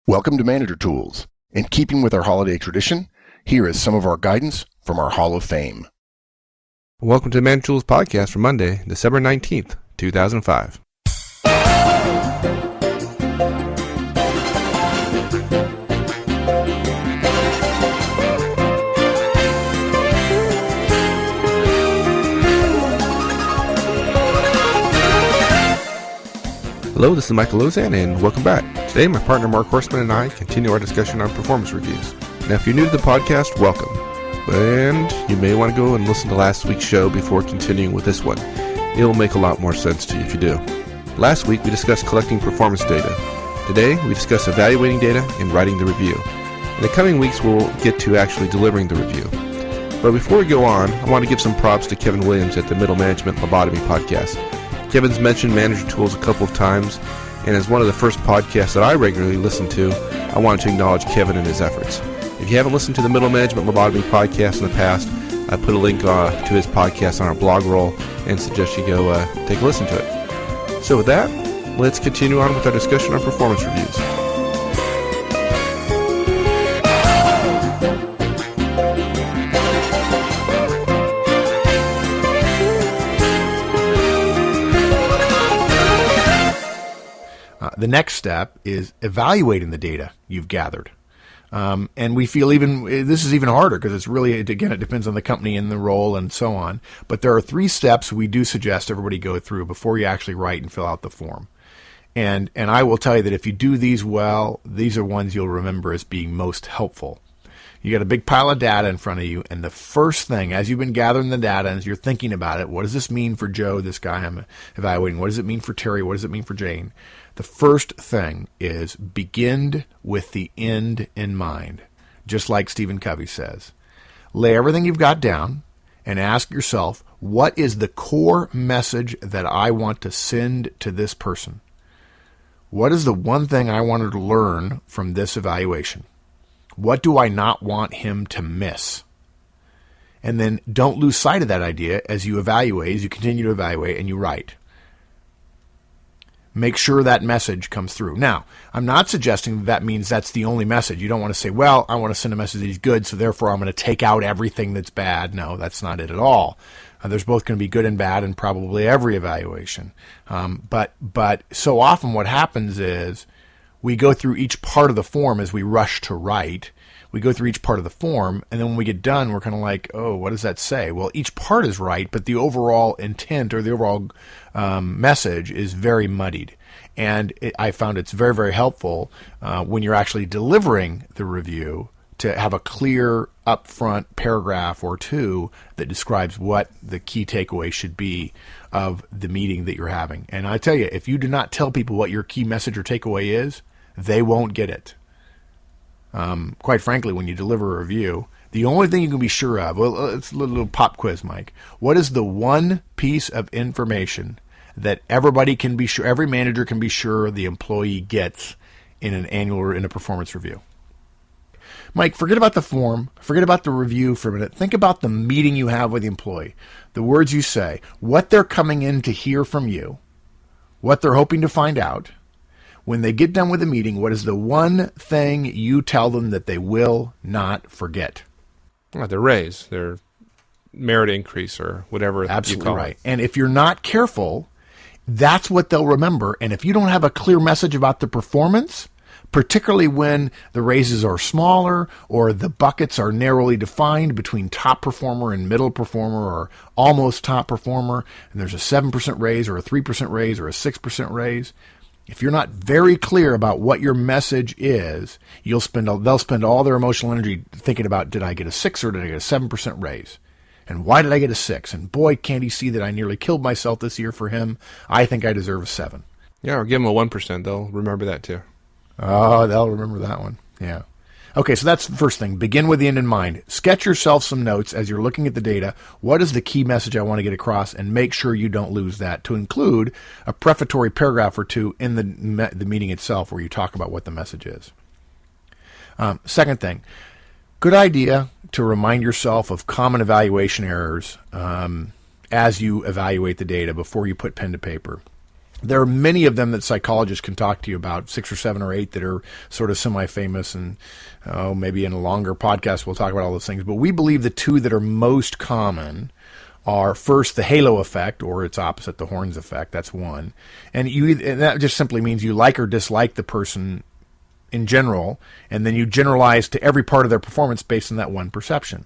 Welcome to Manager Tools. In keeping with our holiday tradition, here is some of our guidance from our Hall of Fame. Welcome to the Manager Tools podcast for Monday, December 19th, 2005. Hello, this is Michael Lozan, and welcome back. Today, my partner Mark Horstman and I continue our discussion on performance reviews. Now, if you're new to the podcast, welcome. And you may want to go and listen to last week's show before continuing with this one. It will make a lot more sense to you if you do. Last week, we discussed collecting performance data. Today, we discuss evaluating data and writing the review. In the coming weeks, we'll get to actually delivering the review. But before we go on, I want to give some props to Kevin Williams at the Middle Management Lobotomy podcast. Kevin's mentioned Manager Tools a couple of times, and as one of the first podcasts that I regularly listen to, I wanted to acknowledge Kevin and his efforts. If you haven't listened to the Middle Management Lobotomy podcast in the past, I put a link to his podcast on our blog roll and suggest you go take a listen to it. So with that, let's continue on with our discussion on performance reviews. The next step is evaluating the data you've gathered. And we feel this is even harder because it's really, again, it depends on the company and the role and so on. But there are 3 steps we do suggest everybody go through before you actually write and fill out the form. And I will tell you that if you do these well, these are ones you'll remember as being most helpful. You got a big pile of data in front of you, and the first thing, as you've been gathering the data, as you're thinking about it, what does this mean for Joe, this guy I'm evaluating? What does it mean for Terry? What does it mean for Jane? The first thing is begin with the end in mind, just like Stephen Covey says. Lay everything you've got down and ask yourself, what is the core message that I want to send to this person? What is the one thing I wanted to learn from this evaluation? What do I not want him to miss? And then don't lose sight of that idea as you evaluate, as you continue to evaluate and you write. Make sure that message comes through. Now, I'm not suggesting that means that's the only message. You don't want to say, well, I want to send a message that he's good, so therefore I'm going to take out everything that's bad. No, that's not it at all. There's both going to be good and bad in probably every evaluation. But so often what happens is we go through each part of the form as we rush to write. We go through each part of the form, and then when we get done, we're kind of like, oh, what does that say? Well, each part is right, but the overall intent or the overall message is very muddied. And I found it's very, very helpful when you're actually delivering the review to have a clear upfront paragraph or 2 that describes what the key takeaway should be of the meeting that you're having. And I tell you, if you do not tell people what your key message or takeaway is, they won't get it. Quite frankly, when you deliver a review, the only thing you can be sure of, well, it's a little pop quiz, Mike. What is the one piece of information that everybody can be sure, every manager can be sure the employee gets in an annual or in a performance review? Mike, forget about the form, forget about the review for a minute. Think about the meeting you have with the employee, the words you say, what they're coming in to hear from you, what they're hoping to find out. When they get done with the meeting, what is the one thing you tell them that they will not forget? Their raise, their merit increase, or whatever Absolutely you call right. it. And if you're not careful, that's what they'll remember. And if you don't have a clear message about the performance, particularly when the raises are smaller or the buckets are narrowly defined between top performer and middle performer or almost top performer, and there's a 7% raise or a 3% raise or a 6% raise, if you're not very clear about what your message is, they'll spend all their emotional energy thinking about, did I get a 6 or did I get a 7% raise? And why did I get a 6? And boy, can't he see that I nearly killed myself this year for him. I think I deserve a 7. Yeah, or give them a 1%. They'll remember that too. Oh, they'll remember that one. Yeah. Okay, so that's the first thing. Begin with the end in mind. Sketch yourself some notes as you're looking at the data. What is the key message I want to get across? And make sure you don't lose that, to include a prefatory paragraph or 2 in the meeting itself where you talk about what the message is. Second thing, good idea to remind yourself of common evaluation errors as you evaluate the data before you put pen to paper. There are many of them that psychologists can talk to you about, 6 or 7 or 8 that are sort of semi-famous, and maybe in a longer podcast we'll talk about all those things. But we believe the 2 that are most common are, first, the halo effect, or its opposite, the horns effect. That's one. And that just simply means you like or dislike the person in general, and then you generalize to every part of their performance based on that one perception.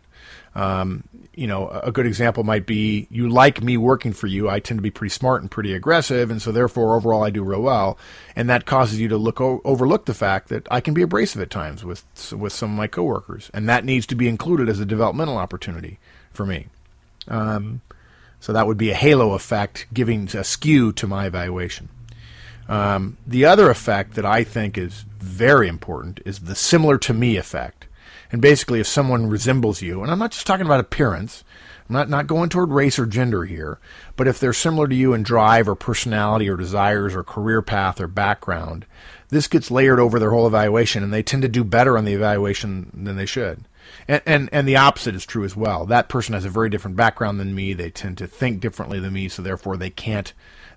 A good example might be, you like me working for you. I tend to be pretty smart and pretty aggressive, and so therefore overall I do real well. And that causes you to overlook the fact that I can be abrasive at times with some of my coworkers, and that needs to be included as a developmental opportunity for me. So that would be a halo effect, giving a skew to my evaluation. The other effect that I think is very important is the similar to me effect. And basically, if someone resembles you, and I'm not just talking about appearance, I'm not going toward race or gender here, but if they're similar to you in drive or personality or desires or career path or background, this gets layered over their whole evaluation, and they tend to do better on the evaluation than they should. And the opposite is true as well. That person has a very different background than me. They tend to think differently than me, so therefore they're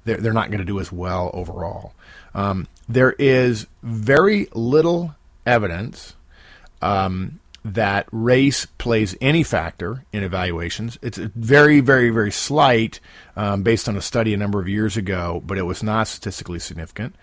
not going to do as well overall. There is very little evidence that race plays any factor in evaluations. It's very, very, very slight, based on a study a number of years ago, but it was not statistically significant.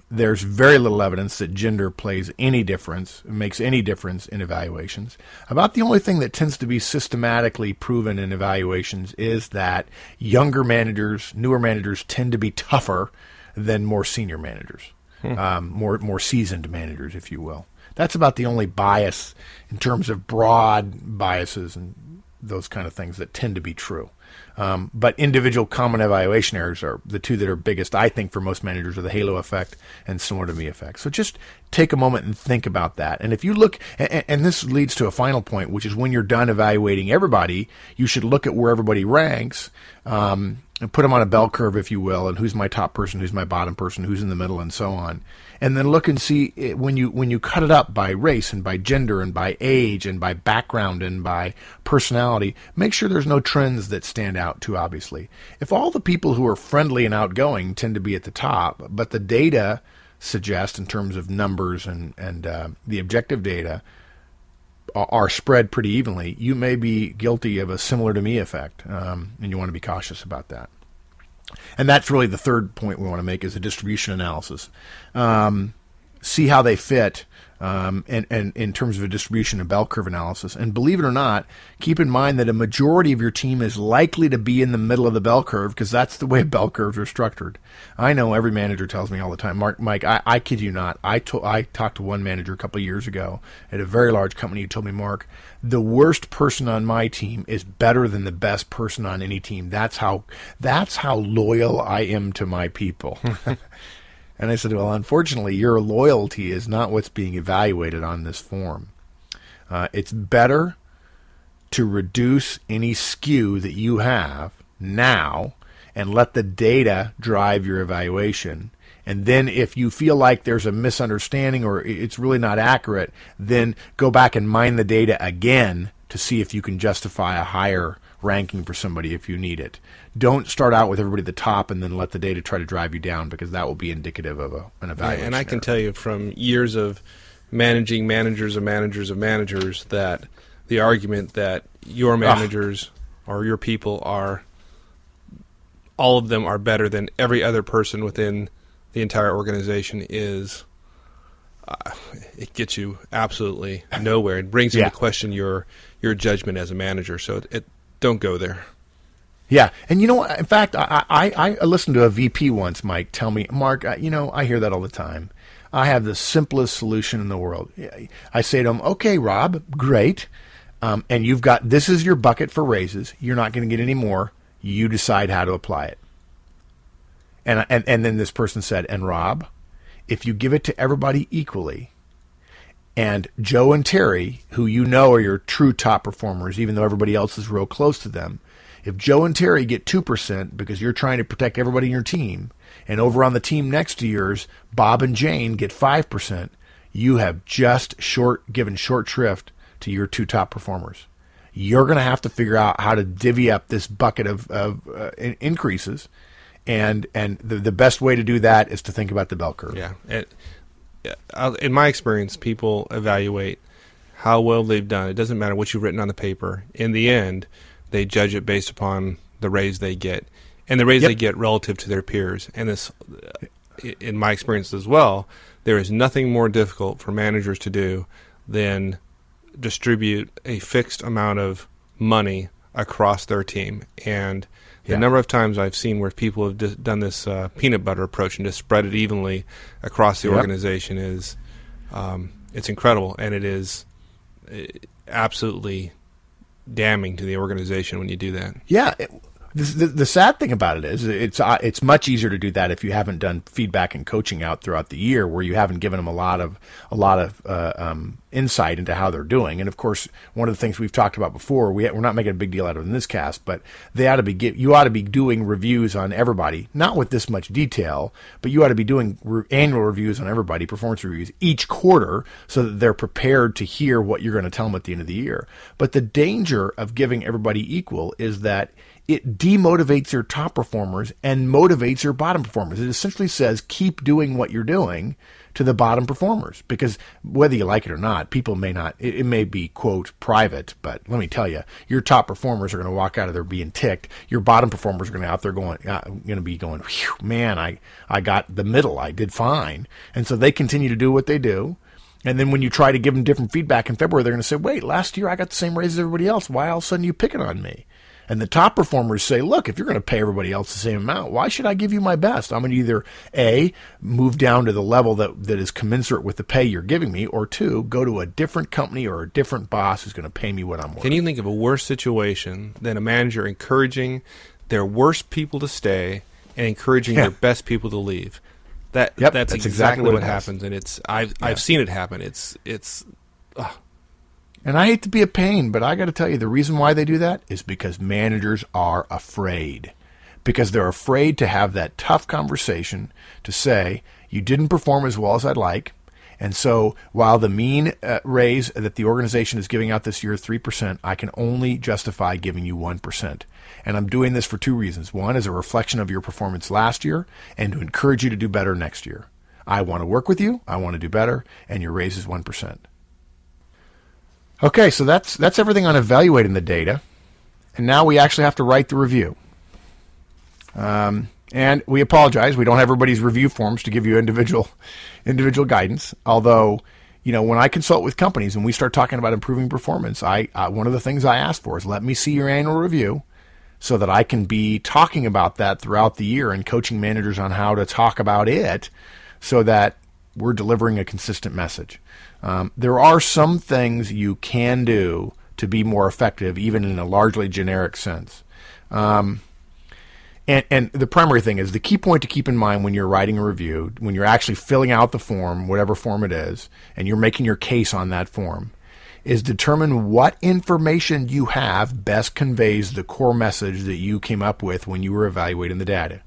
There's very little evidence that gender plays any difference, makes any difference in evaluations. About the only thing that tends to be systematically proven in evaluations is that younger managers, newer managers, tend to be tougher than more senior managers, more seasoned managers, if you will. That's about the only bias in terms of broad biases and those kind of things that tend to be true. But individual common evaluation errors are the 2 that are biggest, I think, for most managers, are the halo effect and similar to me effect. So just take a moment and think about that. And if you look, and this leads to a final point, which is when you're done evaluating everybody, you should look at where everybody ranks, and put them on a bell curve, if you will, and who's my top person, who's my bottom person, who's in the middle, and so on. And then look and see when you cut it up by race and by gender and by age and by background and by personality, make sure there's no trends that stand out too obviously. If all the people who are friendly and outgoing tend to be at the top, but the data suggest, in terms of numbers and the objective data, are spread pretty evenly, you may be guilty of a similar to me effect, and you want to be cautious about that. And that's really the third point we want to make, is a distribution analysis. See how they fit, and in terms of a distribution and bell curve analysis. And believe it or not, keep in mind that a majority of your team is likely to be in the middle of the bell curve, because that's the way bell curves are structured. I know every manager tells me all the time, Mike, I kid you not, I talked to one manager a couple of years ago at a very large company who told me, Mark, the worst person on my team is better than the best person on any team. That's how loyal I am to my people. And I said, well, unfortunately, your loyalty is not what's being evaluated on this form. It's better to reduce any skew that you have now and let the data drive your evaluation. And then if you feel like there's a misunderstanding or it's really not accurate, then go back and mine the data again to see if you can justify a higher ranking for somebody if you need it. Don't start out with everybody at the top and then let the data try to drive you down, because that will be indicative of an evaluation. And I can tell you from years of managing managers of managers of managers that the argument that your managers or your people are, all of them are better than every other person within the entire organization is, it gets you absolutely nowhere. It brings into question your judgment as a manager. So don't go there. Yeah, and you know what? In fact, I listened to a VP once, Mike, tell me, Mark, I hear that all the time. I have the simplest solution in the world. I say to him, okay, Rob, great, and you've got, this is your bucket for raises. You're not going to get any more. You decide how to apply it. And then this person said, and Rob, if you give it to everybody equally, and Joe and Terry, who you know are your true top performers, even though everybody else is real close to them, if Joe and Terry get 2% because you're trying to protect everybody in your team, and over on the team next to yours, Bob and Jane get 5%, you have just given short shrift to your 2 top performers. You're going to have to figure out how to divvy up this bucket of increases, And the best way to do that is to think about the bell curve. Yeah. In my experience, people evaluate how well they've done. It doesn't matter what you've written on the paper. In the end, they judge it based upon the raise they get, and the raise they get relative to their peers. And this, in my experience as well, there is nothing more difficult for managers to do than distribute a fixed amount of money across their team. And the number of times I've seen where people have done this peanut butter approach and just spread it evenly across the organization is it's incredible, and it is absolutely damning to the organization when you do that. Yeah. The sad thing about it is it's much easier to do that if you haven't done feedback and coaching out throughout the year, where you haven't given them a lot of insight into how they're doing. And of course, one of the things we've talked about before, we're not making a big deal out of it in this cast, but you ought to be doing reviews on everybody, not with this much detail, but you ought to be doing annual reviews on everybody, performance reviews each quarter, so that they're prepared to hear what you're going to tell them at the end of the year. But the danger of giving everybody equal is that it demotivates your top performers and motivates your bottom performers. It essentially says, keep doing what you're doing to the bottom performers, because whether you like it or not, people may not, it may be, quote, private, but let me tell you, your top performers are going to walk out of there being ticked. Your bottom performers are going to be going, man, I got the middle. I did fine. And so they continue to do what they do. And then when you try to give them different feedback in February, they're going to say, wait, last year I got the same raise as everybody else. Why all of a sudden you picking on me? And the top performers say, look, if you're going to pay everybody else the same amount, why should I give you my best? I'm going to either, A, move down to the level that is commensurate with the pay you're giving me, or 2, go to a different company or a different boss who's going to pay me what I'm worth. Can you think of a worse situation than a manager encouraging their worst people to stay and encouraging their best people to leave? That's exactly what happens, and I've seen it happen. And I hate to be a pain, but I got to tell you, the reason why they do that is because managers are afraid. Because they're afraid to have that tough conversation to say, you didn't perform as well as I'd like, and so while the mean raise that the organization is giving out this year is 3%, I can only justify giving you 1%. And I'm doing this for 2 reasons. One is a reflection of your performance last year, and to encourage you to do better next year. I want to work with you, I want to do better, and your raise is 1%. Okay, so that's everything on evaluating the data, and now we actually have to write the review. And we apologize, we don't have everybody's review forms to give you individual guidance. Although, when I consult with companies and we start talking about improving performance, one of the things I ask for is, let me see your annual review, so that I can be talking about that throughout the year and coaching managers on how to talk about it, so that we're delivering a consistent message. There are some things you can do to be more effective, even in a largely generic sense. And the primary thing is, the key point to keep in mind when you're writing a review, when you're actually filling out the form, whatever form it is, and you're making your case on that form, is determine what information you have best conveys the core message that you came up with when you were evaluating the data.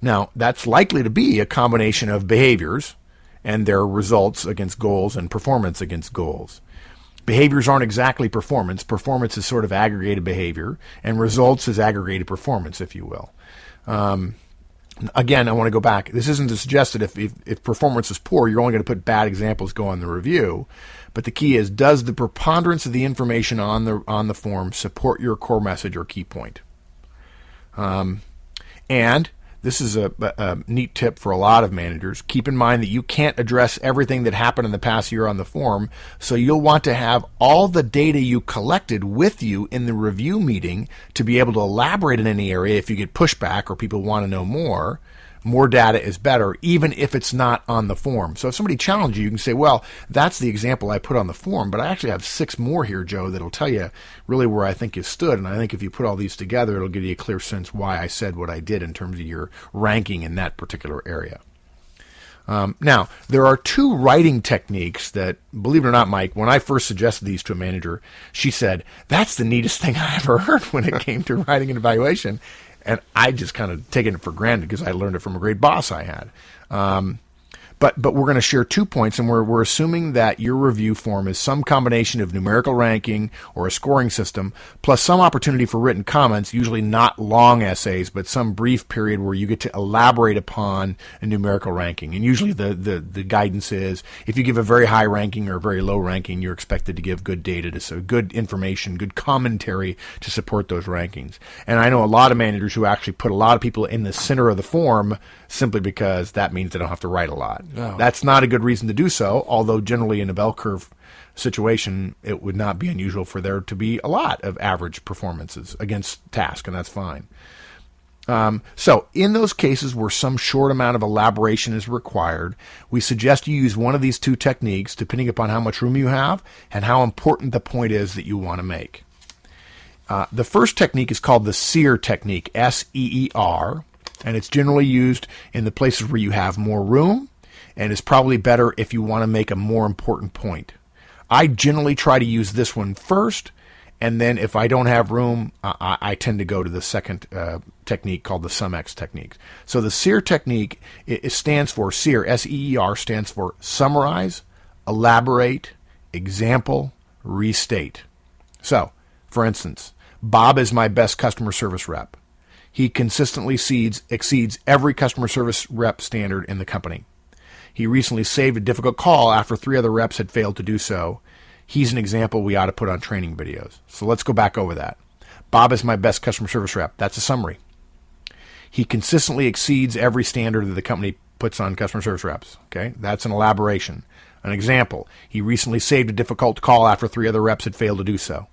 Now, that's likely to be a combination of behaviors and their results against goals and performance against goals. Behaviors aren't exactly performance. Performance is sort of aggregated behavior, and results is aggregated performance, if you will. Again, I want to go back. This isn't to suggest that if performance is poor, you're only going to put bad examples go on the review. But the key is, does the preponderance of the information on the form support your core message or key point? And this is a neat tip for a lot of managers. Keep in mind that you can't address everything that happened in the past year on the form, so you'll want to have all the data you collected with you in the review meeting to be able to elaborate in any area if you get pushback or people want to know more. More data is better, even if it's not on the form. So if somebody challenges you, you can say, well, that's the example I put on the form, but I actually have 6 more here, Joe, that'll tell you really where I think you stood. And I think if you put all these together, it'll give you a clear sense why I said what I did in terms of your ranking in that particular area. Now, there are 2 writing techniques that, believe it or not, Mike, when I first suggested these to a manager, she said, that's the neatest thing I ever heard when it came to writing an evaluation. And I just kind of taken it for granted because I learned it from a great boss I had. But we're going to share 2 points, and we're assuming that your review form is some combination of numerical ranking or a scoring system, plus some opportunity for written comments, usually not long essays, but some brief period where you get to elaborate upon a numerical ranking. And usually the guidance is, if you give a very high ranking or a very low ranking, you're expected to give good data, so good information, good commentary to support those rankings. And I know a lot of managers who actually put a lot of people in the center of the form simply because that means they don't have to write a lot. Oh. That's not a good reason to do so, although generally in a bell curve situation, it would not be unusual for there to be a lot of average performances against task, and that's fine. So in those cases where some short amount of elaboration is required, we suggest you use one of these 2 techniques depending upon how much room you have and how important the point is that you want to make. The first technique is called the SEER technique, S-E-E-R, and it's generally used in the places where you have more room, and is probably better if you want to make a more important point. I generally try to use this one first, and then if I don't have room, I tend to go to the second technique called the SumX technique. So the SEER technique, it stands for, SEER, S-E-E-R, stands for summarize, elaborate, example, restate. So, for instance, Bob is my best customer service rep. He consistently exceeds every customer service rep standard in the company. He recently saved a difficult call after 3 other reps had failed to do so. He's an example we ought to put on training videos. So let's go back over that. Bob is my best customer service rep. That's a summary. He consistently exceeds every standard that the company puts on customer service reps. Okay, that's an elaboration. An example, he recently saved a difficult call after 3 other reps had failed to do so.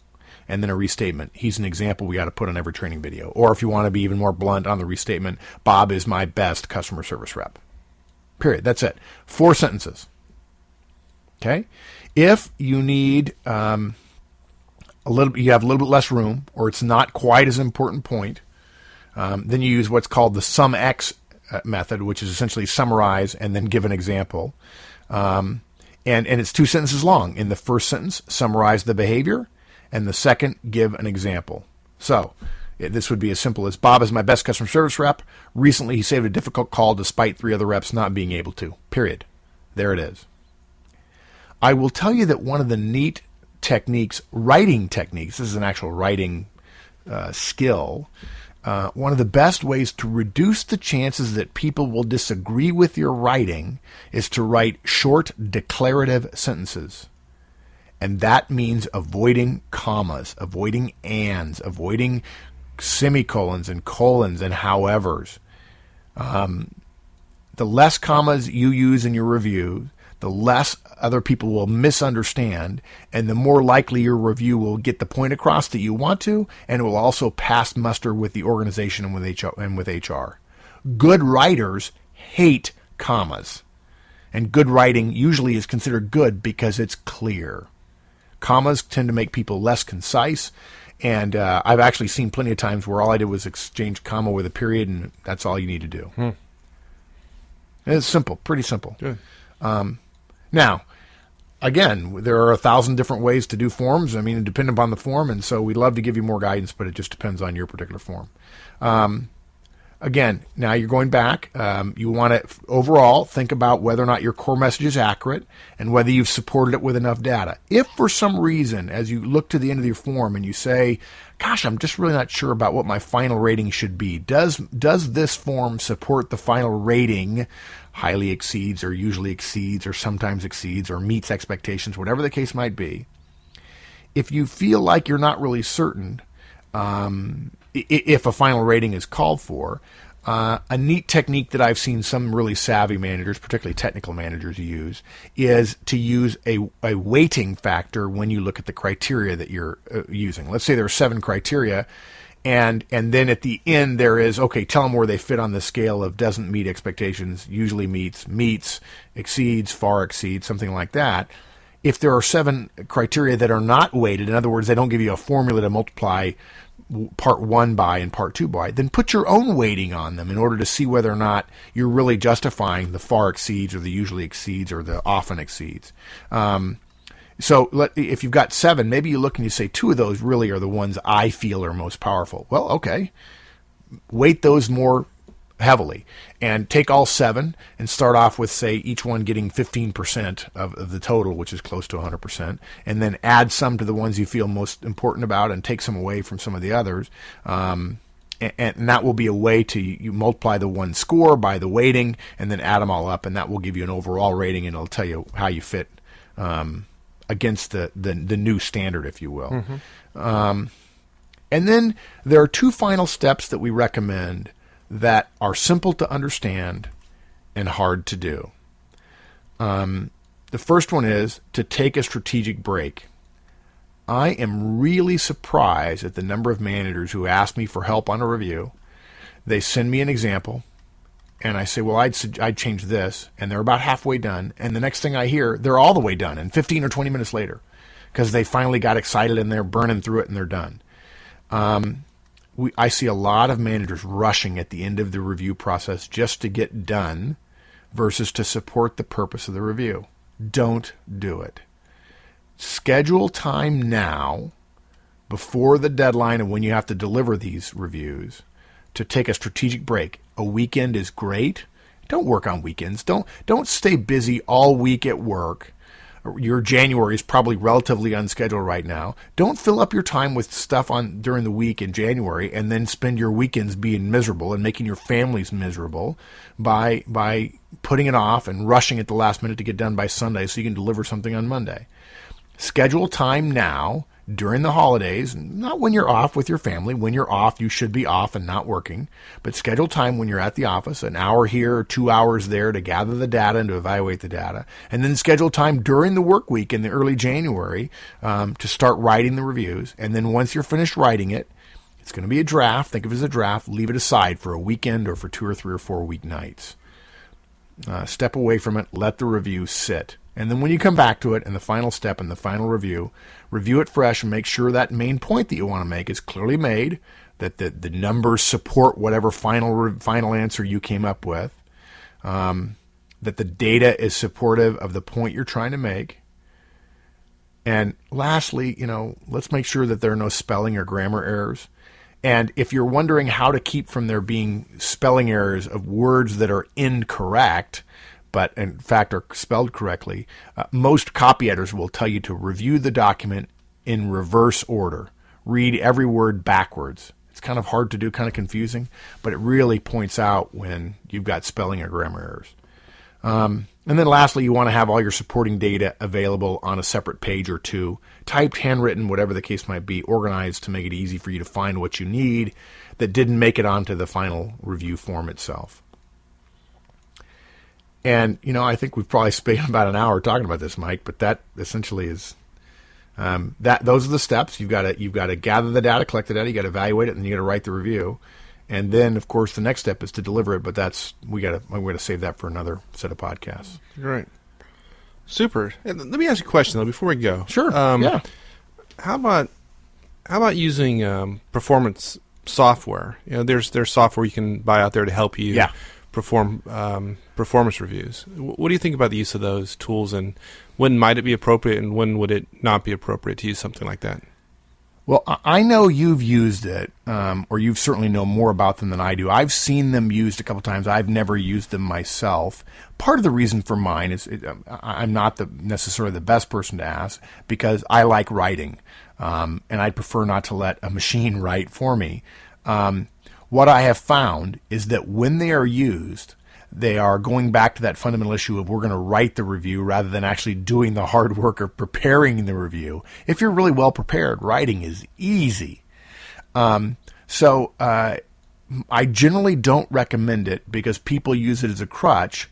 And then a restatement. He's an example we ought to put on every training video. Or if you want to be even more blunt on the restatement, Bob is my best customer service rep. Period. That's it. 4 sentences. Okay? If you need you have a little bit less room, or it's not quite as important point, then you use what's called the SumX method, which is essentially summarize and then give an example. And it's 2 sentences long. In the first sentence, summarize the behavior, and the second, give an example. So this would be as simple as, Bob is my best customer service rep. Recently, he saved a difficult call despite 3 other reps not being able to. Period. There it is. I will tell you that one of the neat techniques, writing techniques, this is an actual writing skill, one of the best ways to reduce the chances that people will disagree with your writing is to write short declarative sentences. And that means avoiding commas, avoiding ands, avoiding semicolons and colons and howevers. The less commas you use in your review, the less other people will misunderstand, and the more likely your review will get the point across that you want to, and it will also pass muster with the organization and with HR. Good writers hate commas, and good writing usually is considered good because it's clear. Commas tend to make people less concise, and I've actually seen plenty of times where all I did was exchange comma with a period, and that's all you need to do. And it's simple, pretty simple. Good. Now, again, there are 1,000 different ways to do forms. I mean, depending upon the form, and so we'd love to give you more guidance, but it just depends on your particular form. Again, now you're going back. You want to, overall, think about whether or not your core message is accurate and whether you've supported it with enough data. If for some reason, as you look to the end of your form and you say, gosh, I'm just really not sure about what my final rating should be. Does this form support the final rating? Highly exceeds or usually exceeds or sometimes exceeds or meets expectations, whatever the case might be. If you feel like you're not really certain if a final rating is called for, a neat technique that I've seen some really savvy managers, particularly technical managers, use is to use a weighting factor when you look at the criteria that you're using. Let's say there are 7 criteria, and then at the end there is, okay, tell them where they fit on the scale of doesn't meet expectations, usually meets, exceeds, far exceeds, something like that. If there are 7 criteria that are not weighted, in other words, they don't give you a formula to multiply part 1 by and part 2 by, then put your own weighting on them in order to see whether or not you're really justifying the far exceeds or the usually exceeds or the often exceeds. So if you've got 7, maybe you look and you say 2 of those really are the ones I feel are most powerful. Well, okay. Weight those more heavily, and take all 7 and start off with, say, each one getting 15% of the total, which is close to 100%, and then add some to the ones you feel most important about and take some away from some of the others. And that will be a way to, you multiply the one score by the weighting and then add them all up, and that will give you an overall rating, and it'll tell you how you fit against the new standard, if you will. And then there are 2 final steps that we recommend that are simple to understand and hard to do. The first one is to take a strategic break. I am really surprised at the number of managers who ask me for help on a review. They send me an example, and I say, well, I'd change this, and they're about halfway done, and the next thing I hear, they're all the way done, and 15 or 20 minutes later, because they finally got excited and they're burning through it and they're done. I see a lot of managers rushing at the end of the review process just to get done versus to support the purpose of the review. Don't do it. Schedule time now, before the deadline of when you have to deliver these reviews, to take a strategic break. A weekend is great. Don't work on weekends. Don't stay busy all week at work. Your January is probably relatively unscheduled right now. Don't fill up your time with stuff on during the week in January and then spend your weekends being miserable and making your families miserable by putting it off and rushing at the last minute to get done by Sunday so you can deliver something on Monday. Schedule time now during the holidays, not when you're off with your family. When you're off, you should be off and not working. But schedule time when you're at the office, an hour here or 2 hours there to gather the data and to evaluate the data. And then schedule time during the work week in the early January to start writing the reviews. And then once you're finished writing it, it's going to be a draft. Think of it as a draft. Leave it aside for a weekend or for 2 or 3 or 4 weeknights. Step away from it. Let the review sit. And then when you come back to it in the final step in the final review it fresh and make sure that main point that you want to make is clearly made, that the numbers support whatever final answer you came up with, that the data is supportive of the point you're trying to make. And lastly, let's make sure that there are no spelling or grammar errors. And if you're wondering how to keep from there being spelling errors of words that are incorrect, but in fact are spelled correctly, most copy editors will tell you to review the document in reverse order. Read every word backwards. It's kind of hard to do, kind of confusing, but it really points out when you've got spelling or grammar errors. And then lastly, you want to have all your supporting data available on a separate page or 2, typed, handwritten, whatever the case might be, organized to make it easy for you to find what you need that didn't make it onto the final review form itself. And, I think we've probably spent about an hour talking about this, Mike, but that essentially is those are the steps. You've got to gather the data, collect the data, you got to evaluate it, and you got to write the review. And then, of course, the next step is to deliver it, but we're going to save that for another set of podcasts. Great. Super. And let me ask you a question, though, before we go. Sure. Yeah. How about using performance software? There's software you can buy out there to help you perform performance reviews. What do you think about the use of those tools, and when might it be appropriate and when would it not be appropriate to use something like that? Well, I know you've used it, or you certainly know more about them than I do. I've seen them used a couple times. I've never used them myself. Part of the reason for mine is I'm not necessarily the best person to ask because I like writing, and I'd prefer not to let a machine write for me. What I have found is that when they are used, they are going back to that fundamental issue of we're going to write the review rather than actually doing the hard work of preparing the review. If you're really well prepared, writing is easy. So I generally don't recommend it because people use it as a crutch,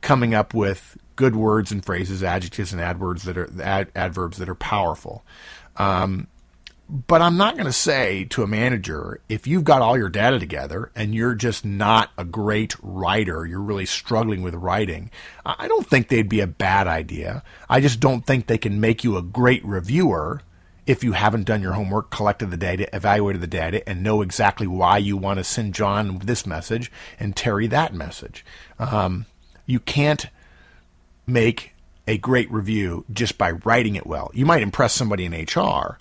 coming up with good words and phrases, adjectives and adverbs that are powerful. But I'm not going to say to a manager, if you've got all your data together and you're just not a great writer, you're really struggling with writing, I don't think they'd be a bad idea. I just don't think they can make you a great reviewer if you haven't done your homework, collected the data, evaluated the data, and know exactly why you want to send John this message and Terry that message. You can't make a great review just by writing it well. You might impress somebody in HR.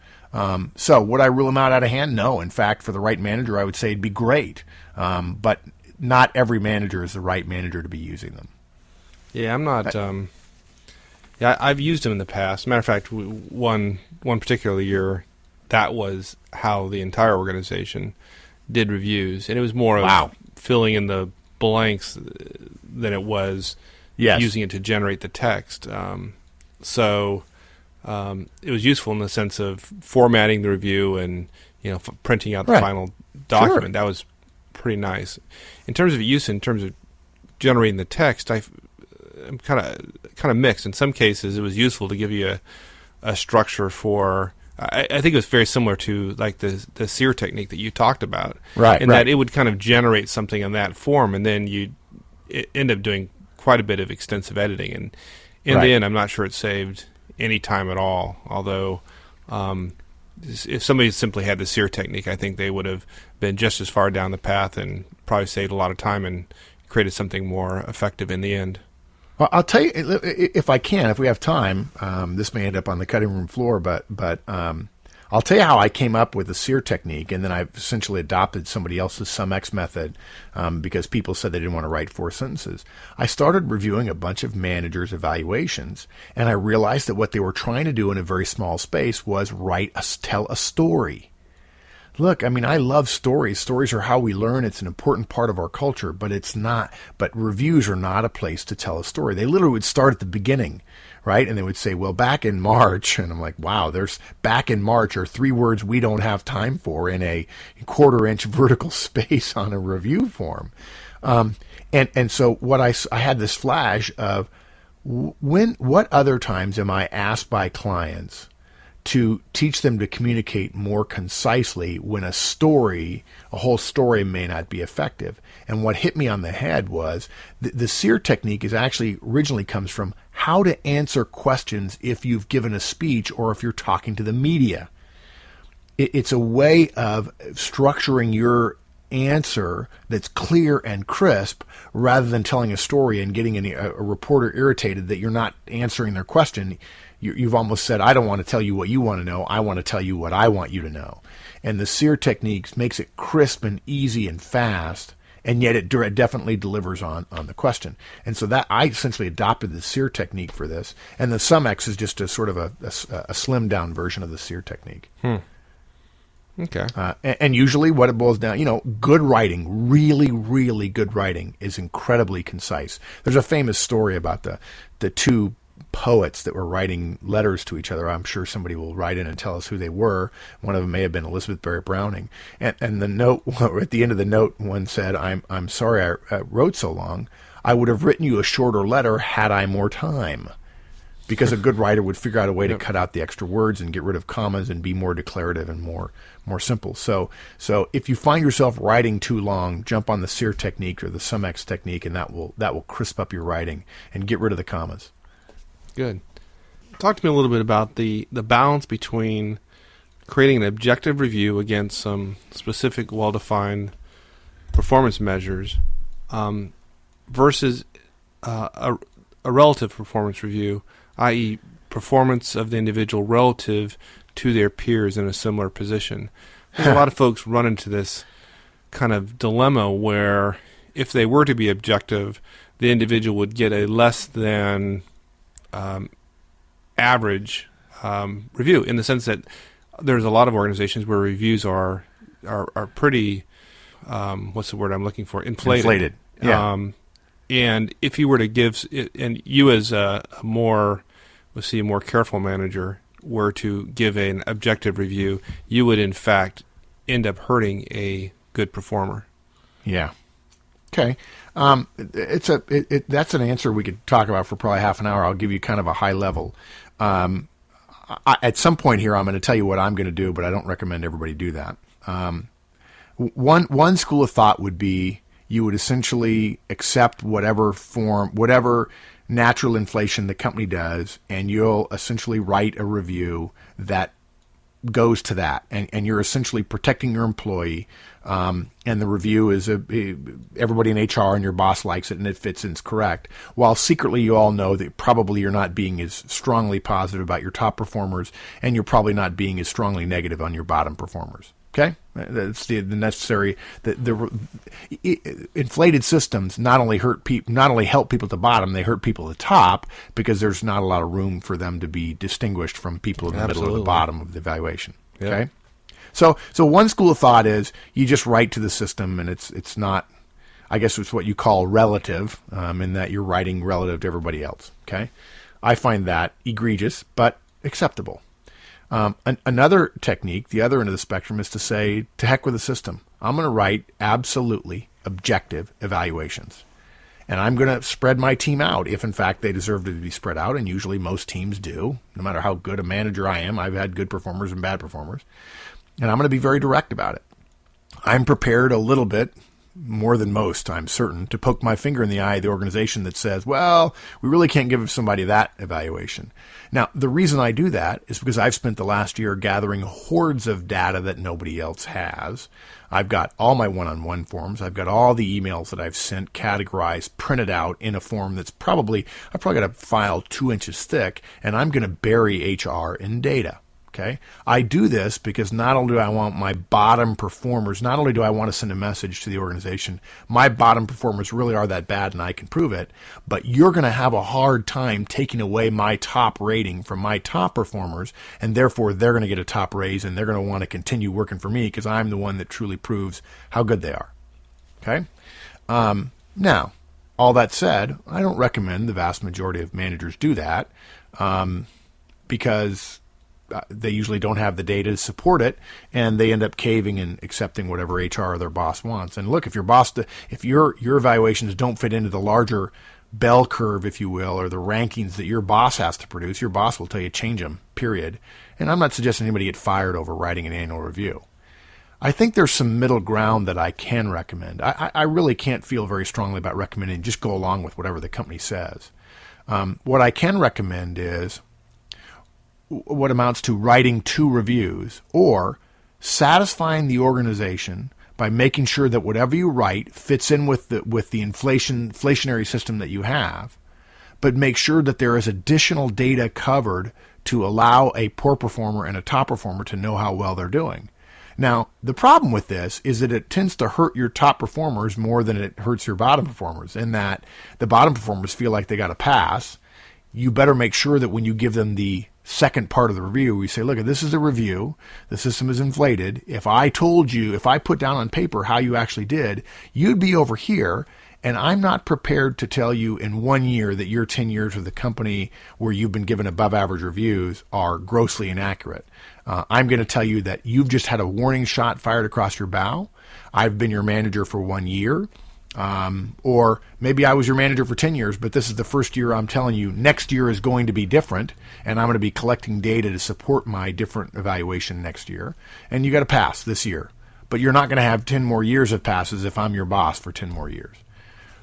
So would I rule them out of hand? No. In fact, for the right manager, I would say it'd be great. But not every manager is the right manager to be using them. Yeah, I'm not. Yeah, I've used them in the past. Matter of fact, one particular year, that was how the entire organization did reviews, and it was more of filling in the blanks than it was using it to generate the text. So it was useful in the sense of formatting the review and printing out the final document. Sure. That was pretty nice. In terms of use, in terms of generating the text, I'm kind of mixed. In some cases, it was useful to give you a structure for. I think it was very similar to like the SEER technique that you talked about, that it would kind of generate something in that form, and then you end up doing quite a bit of extensive editing. And in the end, I'm not sure it saved any time at all. Although, if somebody simply had the SEER technique, I think they would have been just as far down the path and probably saved a lot of time and created something more effective in the end. Well, I'll tell you, if we have time, this may end up on the cutting room floor, but I'll tell you how I came up with the SEER technique, and then I've essentially adopted somebody else's SumX method because people said they didn't want to write 4 sentences. I started reviewing a bunch of managers' evaluations, and I realized that what they were trying to do in a very small space was tell a story. Look, I mean, I love stories. Stories are how we learn. It's an important part of our culture, but reviews are not a place to tell a story. They literally would start at the beginning, right? And they would say, well, back in March, and I'm like, wow, there's back in March are 3 words we don't have time for in a 1/4-inch vertical space on a review form. And so what I had this flash of what other times am I asked by clients to teach them to communicate more concisely when a whole story may not be effective. And what hit me on the head was the SEER technique is actually originally comes from how to answer questions if you've given a speech or if you're talking to the media. It's a way of structuring your answer that's clear and crisp rather than telling a story and getting a reporter irritated that you're not answering their question. You've almost said, I don't want to tell you what you want to know. I want to tell you what I want you to know. And the SEER technique makes it crisp and easy and fast, and yet it definitely delivers on the question. And so that I essentially adopted the SEER technique for this. And the SumX is just a sort of a slimmed down version of the SEER technique. Okay. And usually what it boils down, good writing, really, really good writing is incredibly concise. There's a famous story about the 2 poets that were writing letters to each other. I'm sure somebody will write in and tell us who they were. One of them may have been Elizabeth Barrett Browning. And the note, at the end of the note, one said, I'm sorry I wrote so long. I would have written you a shorter letter had I more time. Because a good writer would figure out a way to cut out the extra words and get rid of commas and be more declarative and more simple. So if you find yourself writing too long, jump on the SEER technique or the SumX technique, and that will crisp up your writing and get rid of the commas. Good. Talk to me a little bit about the balance between creating an objective review against some specific, well-defined performance measures versus a relative performance review, i.e. performance of the individual relative to their peers in a similar position. A lot of folks run into this kind of dilemma where if they were to be objective, the individual would get a less than average review, in the sense that there's a lot of organizations where reviews are pretty what's the word I'm looking for? Inflated. Yeah. And if you were to give, and you as a more careful manager were to give an objective review, you would in fact end up hurting a good performer. Yeah. Okay. That's an answer we could talk about for probably half an hour. I'll give you kind of a high level. At some point here, I'm going to tell you what I'm going to do, but I don't recommend everybody do that. One school of thought would be you would essentially accept whatever natural inflation the company does, and you'll essentially write a review that goes to that, and you're essentially protecting your employee. And the review is everybody in HR and your boss likes it and it fits and it's correct. While secretly you all know that probably you're not being as strongly positive about your top performers, and you're probably not being as strongly negative on your bottom performers. Okay, that's the necessary. The inflated systems not only help people at the bottom, they hurt people at the top because there's not a lot of room for them to be distinguished from people in the middle or the bottom of the evaluation. Yep. Okay, so one school of thought is you just write to the system, and it's not. I guess it's what you call relative, in that you're writing relative to everybody else. Okay, I find that egregious, but acceptable. Another technique, the other end of the spectrum, is to say, to heck with the system. I'm going to write absolutely objective evaluations. And I'm going to spread my team out if, in fact, they deserve to be spread out. And usually most teams do. No matter how good a manager I am, I've had good performers and bad performers. And I'm going to be very direct about it. I'm prepared a little bit, more than most, I'm certain, to poke my finger in the eye of the organization that says, well, we really can't give somebody that evaluation. Now, the reason I do that is because I've spent the last year gathering hordes of data that nobody else has. I've got all my one-on-one forms. I've got all the emails that I've sent categorized, printed out in a form that's I've probably got a file 2 inches thick, and I'm going to bury HR in data. Okay, I do this because not only do I want my bottom performers, not only do I want to send a message to the organization, my bottom performers really are that bad and I can prove it, but you're going to have a hard time taking away my top rating from my top performers, and therefore they're going to get a top raise and they're going to want to continue working for me because I'm the one that truly proves how good they are. Okay, now, all that said, I don't recommend the vast majority of managers do that because they usually don't have the data to support it, and they end up caving and accepting whatever HR or their boss wants. And look, if your evaluations don't fit into the larger bell curve, if you will, or the rankings that your boss has to produce, your boss will tell you change them, period. And I'm not suggesting anybody get fired over writing an annual review. I think there's some middle ground that I can recommend. I really can't feel very strongly about recommending just go along with whatever the company says. What I can recommend is what amounts to writing 2 reviews, or satisfying the organization by making sure that whatever you write fits in with the inflationary system that you have, but make sure that there is additional data covered to allow a poor performer and a top performer to know how well they're doing. Now, the problem with this is that it tends to hurt your top performers more than it hurts your bottom performers, in that the bottom performers feel like they got a pass. You better make sure that when you give them the second part of the review, we say, look, this is a review. The system is inflated. If I put down on paper how you actually did, you'd be over here, and I'm not prepared to tell you in 1 year that your 10 years with the company where you've been given above average reviews are grossly inaccurate. I'm going to tell you that you've just had a warning shot fired across your bow. I've been your manager for 1 year. Or maybe I was your manager for 10 years, but this is the first year I'm telling you next year is going to be different, and I'm going to be collecting data to support my different evaluation next year. And you got to pass this year. But you're not going to have 10 more years of passes if I'm your boss for 10 more years.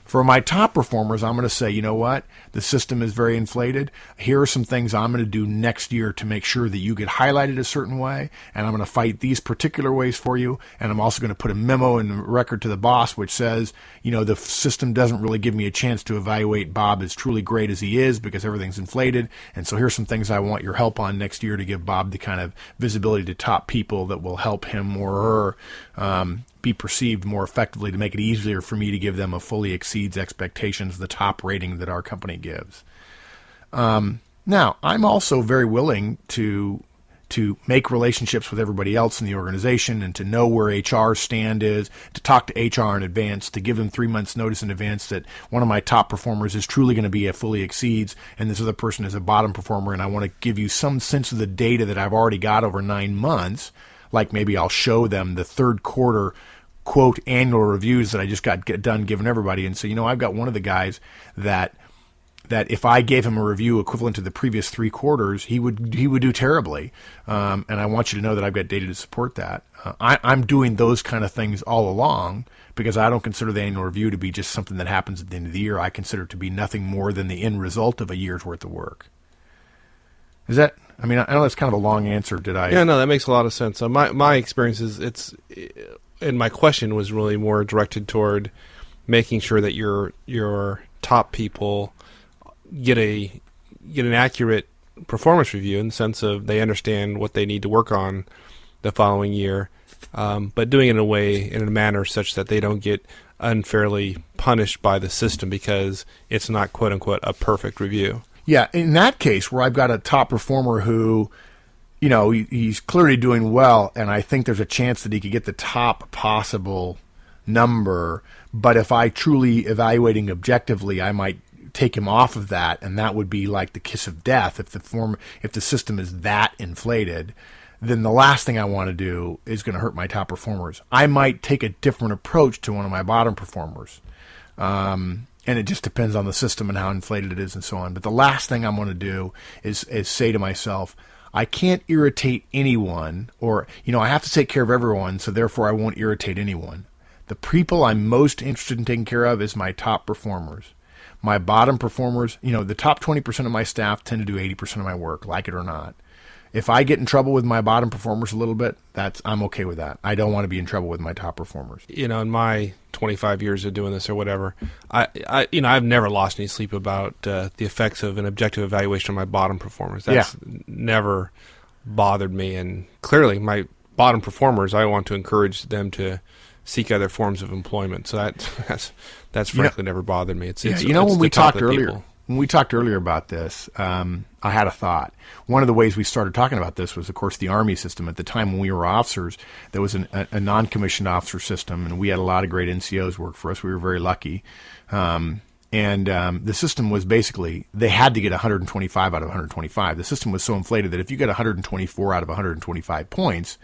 For my top performers, I'm going to say, you know what? The system is very inflated. Here are some things I'm going to do next year to make sure that you get highlighted a certain way, and I'm going to fight these particular ways for you, and I'm also going to put a memo in the record to the boss which says, you know, the system doesn't really give me a chance to evaluate Bob as truly great as he is because everything's inflated, and so here's some things I want your help on next year to give Bob the kind of visibility to top people that will help him or her be perceived more effectively, to make it easier for me to give them a fully exceeds expectations, the top rating that our company gives. Now, I'm also very willing to make relationships with everybody else in the organization and to know where HR's stand is, to talk to HR in advance, to give them 3 months notice in advance that one of my top performers is truly going to be a fully exceeds and this other person is a bottom performer, and I want to give you some sense of the data that I've already got over 9 months. Like maybe I'll show them the third quarter quote annual reviews that I just got done giving everybody, and so, you know, I've got one of the guys that if I gave him a review equivalent to the previous 3 quarters, he would do terribly, and I want you to know that I've got data to support that. I'm doing those kind of things all along because I don't consider the annual review to be just something that happens at the end of the year. I consider it to be nothing more than the end result of a year's worth of work. Is that? I mean, I know that's kind of a long answer. Did I? Yeah, no, that makes a lot of sense. So my experience is and my question was really more directed toward making sure that your top people get an accurate performance review in the sense of they understand what they need to work on the following year, but doing it in a way, in a manner such that they don't get unfairly punished by the system because it's not, quote unquote, a perfect review. Yeah, in that case where I've got a top performer who, he's clearly doing well, and I think there's a chance that he could get the top possible number, but if I truly evaluating objectively, I might take him off of that, and that would be like the kiss of death if the system is that inflated. Then the last thing I want to do is going to hurt my top performers. I might take a different approach to one of my bottom performers. And it just depends on the system and how inflated it is and so on. But the last thing I'm going to do is say to myself, I can't irritate anyone, or, I have to take care of everyone, so therefore I won't irritate anyone. The people I'm most interested in taking care of is my top performers. My bottom performers, the top 20% of my staff tend to do 80% of my work, like it or not. If I get in trouble with my bottom performers a little bit, I'm okay with that. I don't want to be in trouble with my top performers. In my 25 years of doing this or whatever, I've never lost any sleep about the effects of an objective evaluation on my bottom performers. That's never bothered me. And clearly, my bottom performers, I want to encourage them to seek other forms of employment. So that's frankly never bothered me. It's when we talked earlier. When we talked earlier about this, I had a thought. One of the ways we started talking about this was, of course, the Army system. At the time when we were officers, there was a non-commissioned officer system, and we had a lot of great NCOs work for us. We were very lucky. And the system was basically, they had to get 125 out of 125. The system was so inflated that if you get 124 out of 125 points,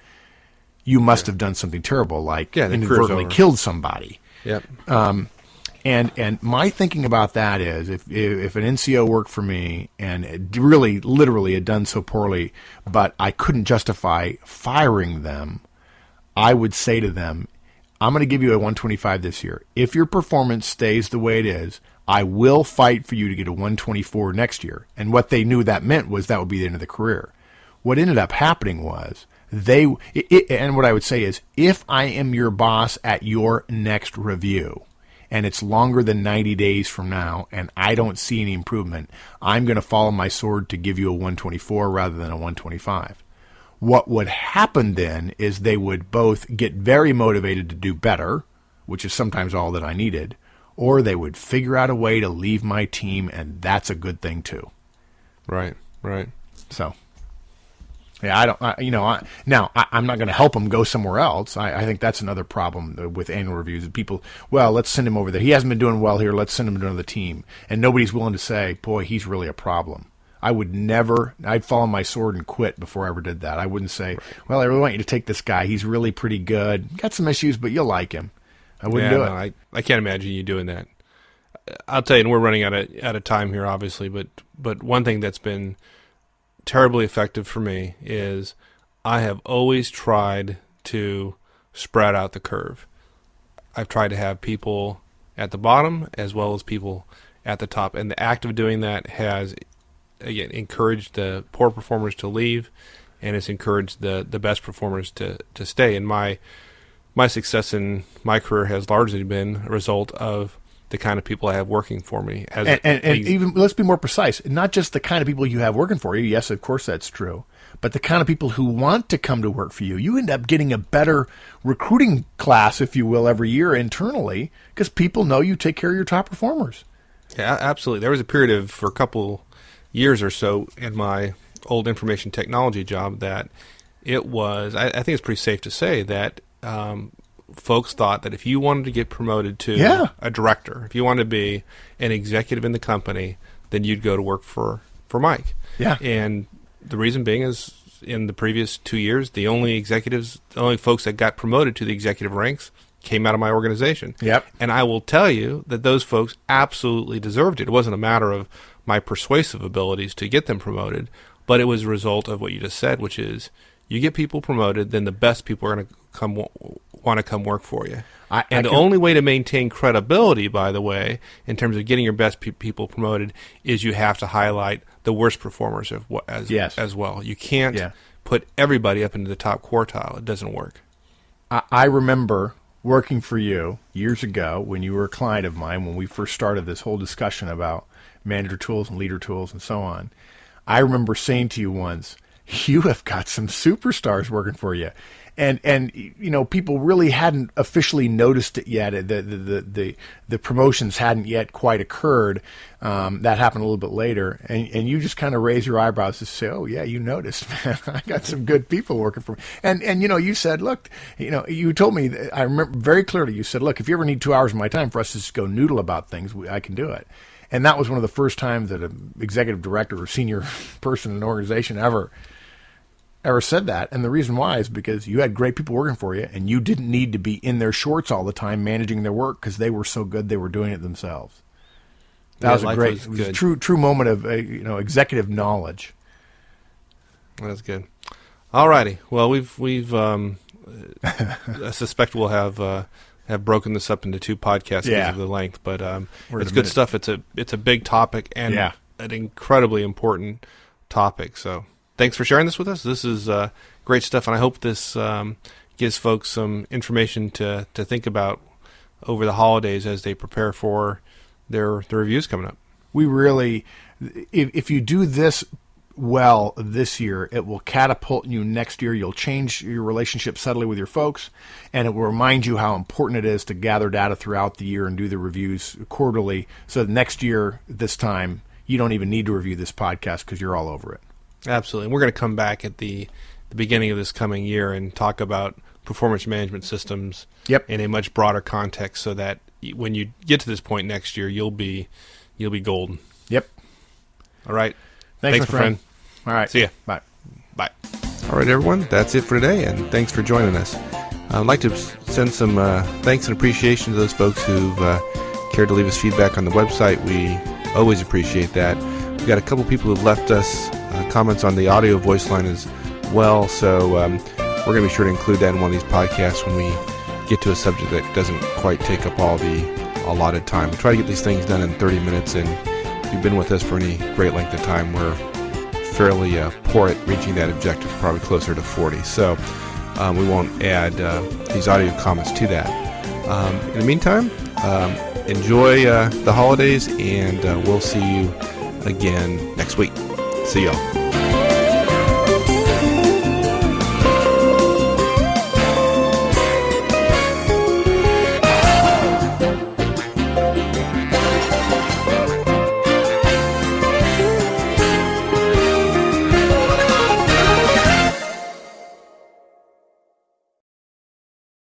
you must have done something terrible, like inadvertently killed somebody. Yep. And my thinking about that is, if an NCO worked for me and it really, literally had done so poorly, but I couldn't justify firing them, I would say to them, I'm going to give you a 125 this year. If your performance stays the way it is, I will fight for you to get a 124 next year. And what they knew that meant was that would be the end of the career. What ended up happening was, and what I would say is, if I am your boss at your next review, and it's longer than 90 days from now, and I don't see any improvement, I'm going to follow my sword to give you a 124 rather than a 125. What would happen then is they would both get very motivated to do better, which is sometimes all that I needed, or they would figure out a way to leave my team, and that's a good thing too. Right. So, yeah, I'm not going to help him go somewhere else. I think that's another problem with annual reviews. People, let's send him over there. He hasn't been doing well here. Let's send him to another team. And nobody's willing to say, boy, he's really a problem. I'd follow my sword and quit before I ever did that. I wouldn't say, I really want you to take this guy. He's really pretty good. Got some issues, but you'll like him. I wouldn't do it. I can't imagine you doing that. I'll tell you, and we're running out of time here, obviously, but one thing that's been terribly effective for me is I have always tried to spread out the curve. I've tried to have people at the bottom as well as people at the top, and the act of doing that has, again, encouraged the poor performers to leave, and it's encouraged the best performers to stay. And my success in my career has largely been a result of the kind of people I have working for me. And even, let's be more precise, not just the kind of people you have working for you. Yes, of course that's true. But the kind of people who want to come to work for you. You end up getting a better recruiting class, if you will, every year internally, because people know you take care of your top performers. Yeah, absolutely. There was a period for a couple years or so in my old information technology job that it was, I think it's pretty safe to say that folks thought that if you wanted to get promoted to a director, if you wanted to be an executive in the company, then you'd go to work for Mike. Yeah. And the reason being is, in the previous 2 years, the only folks that got promoted to the executive ranks came out of my organization. Yep. And I will tell you that those folks absolutely deserved it. It wasn't a matter of my persuasive abilities to get them promoted, but it was a result of what you just said, which is you get people promoted, then the best people are going to want to come work for you. The only way to maintain credibility, by the way, in terms of getting your best people promoted, is you have to highlight the worst performers as well. You can't put everybody up into the top quartile. It doesn't work. I remember working for you years ago when you were a client of mine, when we first started this whole discussion about manager tools and leader tools and so on. I remember saying to you once, you have got some superstars working for you. And you know, people really hadn't officially noticed it yet. The promotions hadn't yet quite occurred. That happened a little bit later, and you just kind of raise your eyebrows to say, "Oh yeah, you noticed, man. I got some good people working for me." And you know, you said, "Look, you know," you told me. I remember very clearly. You said, "Look, if you ever need 2 hours of my time for us to just go noodle about things, I can do it." And that was one of the first times that an executive director or senior person in an organization ever said that. And the reason why is because you had great people working for you, and you didn't need to be in their shorts all the time managing their work because they were so good they were doing it themselves. That was a great, was a true moment of you know, executive knowledge. That's good. All righty. Well, we've I suspect we'll have broken this up into 2 podcasts because of the length, but it's good stuff. It's a big topic and an incredibly important topic. So thanks for sharing this with us. This is great stuff, and I hope this gives folks some information to think about over the holidays as they prepare for their reviews coming up. We really, if you do this well this year, it will catapult you next year. You'll change your relationship subtly with your folks, and it will remind you how important it is to gather data throughout the year and do the reviews quarterly, so that next year, this time, you don't even need to review this podcast because you're all over it. Absolutely. And we're going to come back at the beginning of this coming year and talk about performance management systems in a much broader context, so that when you get to this point next year, you'll be golden. Yep. All right. Thanks my friend. All right. See ya. Bye. Bye. All right, everyone. That's it for today, and thanks for joining us. I'd like to send some thanks and appreciation to those folks who've cared to leave us feedback on the website. We always appreciate that. We've got a couple people who've left us comments on the audio voice line as well, so we're going to be sure to include that in one of these podcasts when we get to a subject that doesn't quite take up all the allotted time. We try to get these things done in 30 minutes, and if you've been with us for any great length of time, we're fairly poor at reaching that objective, probably closer to 40. So we won't add these audio comments to that. In the meantime, enjoy the holidays, and we'll see you again next week. See y'all.